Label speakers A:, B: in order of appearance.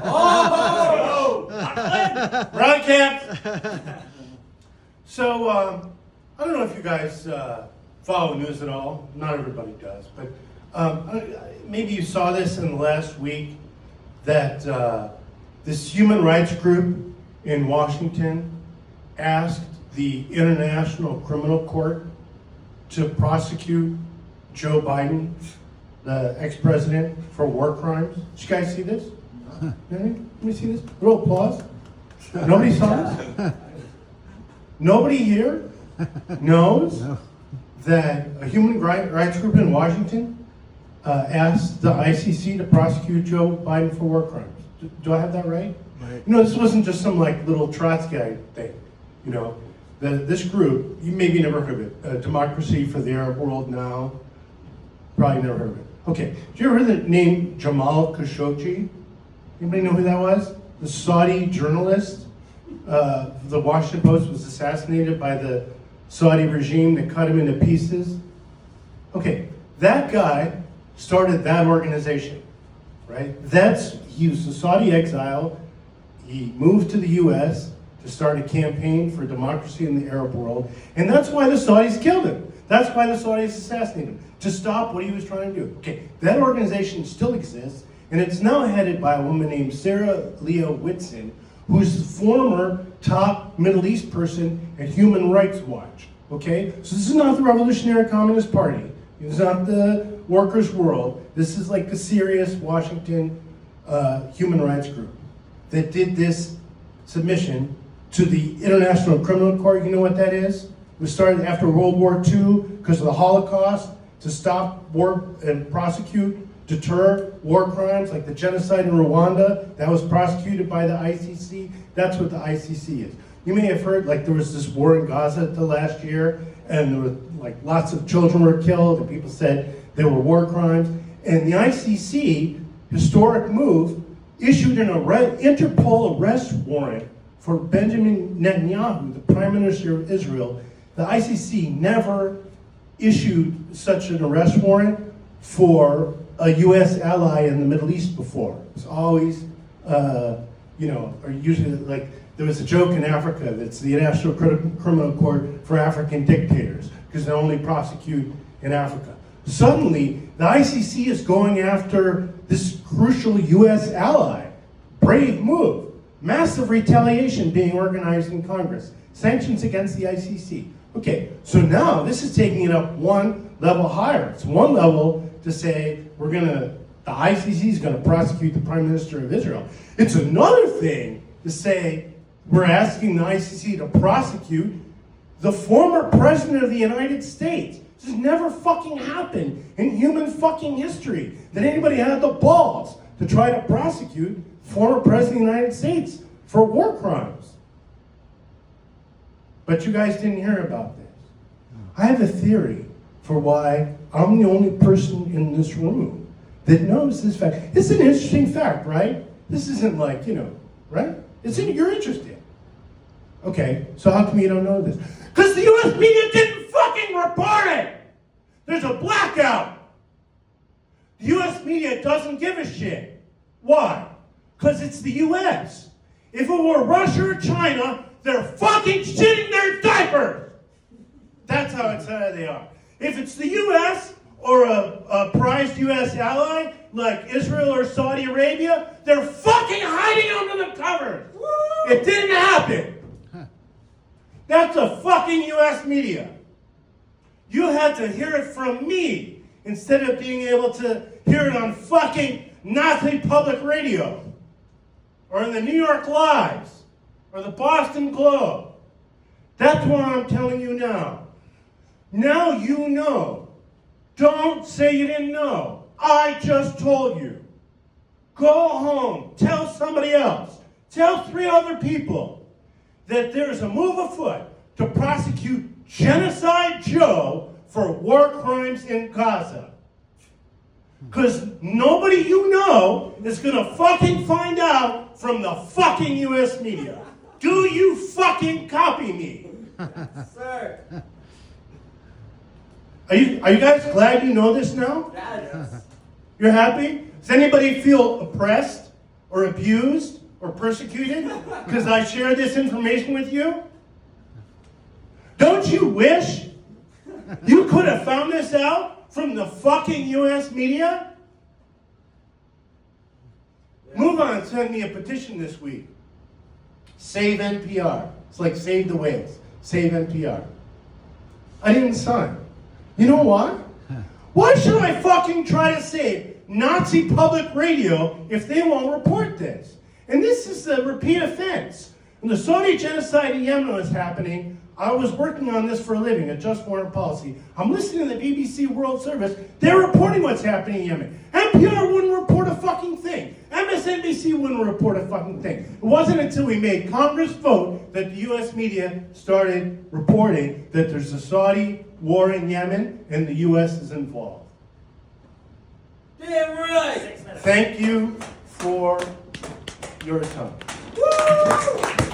A: Oh! Round camp! So, I don't know if you guys follow news at all. Not everybody does. But maybe you saw this in the last week that this human rights group in Washington asked the International Criminal Court to prosecute Joe Biden, the ex-president, for war crimes. Did you guys see this? Let me see this. A little applause. Nobody saw this? Nobody here knows that a human rights group in Washington asked the ICC to prosecute Joe Biden for war crimes. Do I have that right? Right. You know, this wasn't just some like little Trotskyite thing. You know, this group, you maybe never heard of it, Democracy for the Arab World Now. Probably never heard of it. Okay, did you ever hear the name Jamal Khashoggi? Anybody know who that was? The Saudi journalist. The Washington Post was assassinated by the Saudi regime that cut him into pieces. Okay, that guy started that organization, right? He was a Saudi exile. He moved to the US to start a campaign for democracy in the Arab world. And that's why the Saudis killed him. That's why the Saudis assassinated him, to stop what he was trying to do. Okay, that organization still exists, and it's now headed by a woman named Sarah Leah Whitson, who's the former top Middle East person at Human Rights Watch. Okay, so this is not the Revolutionary Communist Party. It's not the Workers' World. This is like a serious Washington human rights group that did this submission to the International Criminal Court. You know what that is? It was started after World War II because of the Holocaust to stop war and prosecute, deter war crimes like the genocide in Rwanda. That was prosecuted by the ICC. That's what the ICC is. You may have heard, like, there was this war in Gaza the last year, and there were like lots of children were killed, and people said they were war crimes. And the ICC, historic move, issued an Interpol arrest warrant for Benjamin Netanyahu, the Prime Minister of Israel. The ICC never issued such an arrest warrant for a U.S. ally in the Middle East before. It's always, or usually, like, there was a joke in Africa that's the International Criminal Court for African dictators, because they only prosecute in Africa. Suddenly, the ICC is going after this crucial U.S. ally. Brave move. Massive retaliation being organized in Congress. Sanctions against the ICC. Okay, so now this is taking it up one level higher. It's one level to say the ICC is going to prosecute the Prime Minister of Israel. It's another thing to say we're asking the ICC to prosecute the former President of the United States. This has never fucking happened in human fucking history that anybody had the balls to try to prosecute former President of the United States for war crimes. But you guys didn't hear about this. I have a theory for why I'm the only person in this room that knows this fact. It's an interesting fact, right? This isn't like, right? You're interested. Okay, so how come you don't know this? Because the U.S. media didn't fucking report it! There's a blackout! The U.S. media doesn't give a shit. Why? Because it's the U.S. If it were Russia or China, they're fucking shitting their diapers! That's how excited they are. If it's the U.S. or a prized U.S. ally, like Israel or Saudi Arabia, they're fucking hiding under the covers! Woo! It didn't happen! That's the fucking U.S. media. You had to hear it from me instead of being able to hear it on fucking Nazi public radio or in the New York Lives or the Boston Globe. That's what I'm telling you now. Now you know. Don't say you didn't know. I just told you. Go home. Tell somebody else. Tell 3 other people that there's a move afoot to prosecute Genocide Joe for war crimes in Gaza. Because nobody you know is going to fucking find out from the fucking U.S. media. Do you fucking copy me?
B: Sir.
A: Are you guys glad you know this now?
B: Yes.
A: You're happy? Does anybody feel oppressed or abused or persecuted because I shared this information with you? Don't you wish you could have found this out from the fucking US media? Move on, send me a petition this week. Save NPR. It's like save the whales. Save NPR. I didn't sign. You know why? Why should I fucking try to save Nazi public radio if they won't report this? And this is a repeat offense. When the Saudi genocide in Yemen was happening, I was working on this for a living, a just foreign policy. I'm listening to the BBC World Service. They're reporting what's happening in Yemen. NPR wouldn't report a fucking thing. MSNBC wouldn't report a fucking thing. It wasn't until we made Congress vote that the US media started reporting that there's a Saudi war in Yemen and the US is involved.
B: Damn right!
A: Thank you for your time. Woo!